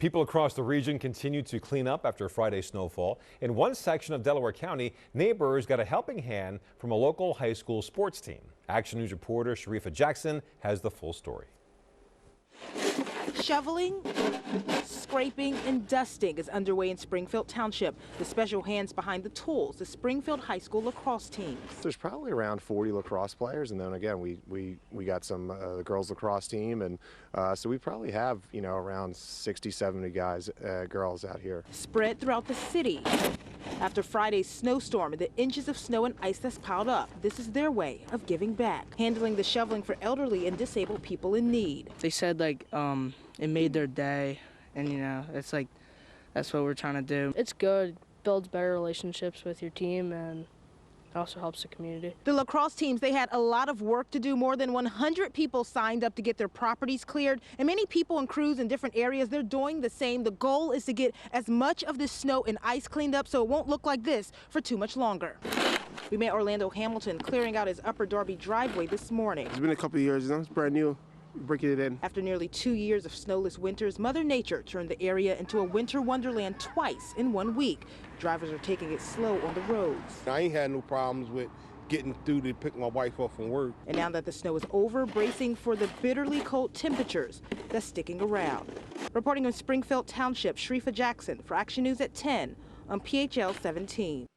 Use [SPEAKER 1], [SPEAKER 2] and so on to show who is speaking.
[SPEAKER 1] People across the region continue to clean up after Friday's snowfall. In one section of Delaware County, neighbors got a helping hand from a local high school sports team. Action News reporter Sharifa Jackson has the full story.
[SPEAKER 2] Shoveling, scraping, and dusting is underway in Springfield Township. The special hands behind the tools, the Springfield High School lacrosse teams.
[SPEAKER 3] There's probably around 40 lacrosse players, and then again we got some the girls lacrosse team, and so we probably have around 60-70 guys girls out here.
[SPEAKER 2] Spread throughout the city. After Friday's snowstorm and the inches of snow and ice that's piled up, this is their way of giving back, handling the shoveling for elderly and disabled people in need.
[SPEAKER 4] They said it made their day, and it's like that's what we're trying to do.
[SPEAKER 5] It's good, builds better relationships with your team, and it also helps the community.
[SPEAKER 2] The lacrosse teams, they had a lot of work to do. More than 100 people signed up to get their properties cleared, and many people and crews in different areas, they're doing the same. The goal is to get as much of this snow and ice cleaned up so it won't look like this for too much longer. We met Orlando Hamilton clearing out his Upper Darby driveway this morning.
[SPEAKER 6] It's been a couple of years, it's brand new. Breaking it in.
[SPEAKER 2] After nearly 2 years of snowless winters, Mother Nature turned the area into a winter wonderland twice in 1 week. Drivers are taking it slow on the roads.
[SPEAKER 7] I ain't had no problems with getting through to pick my wife up from work.
[SPEAKER 2] And now that the snow is over, bracing for the bitterly cold temperatures that's sticking around. Reporting on Springfield Township, Sharifa Jackson for Action News at 10 on PHL 17.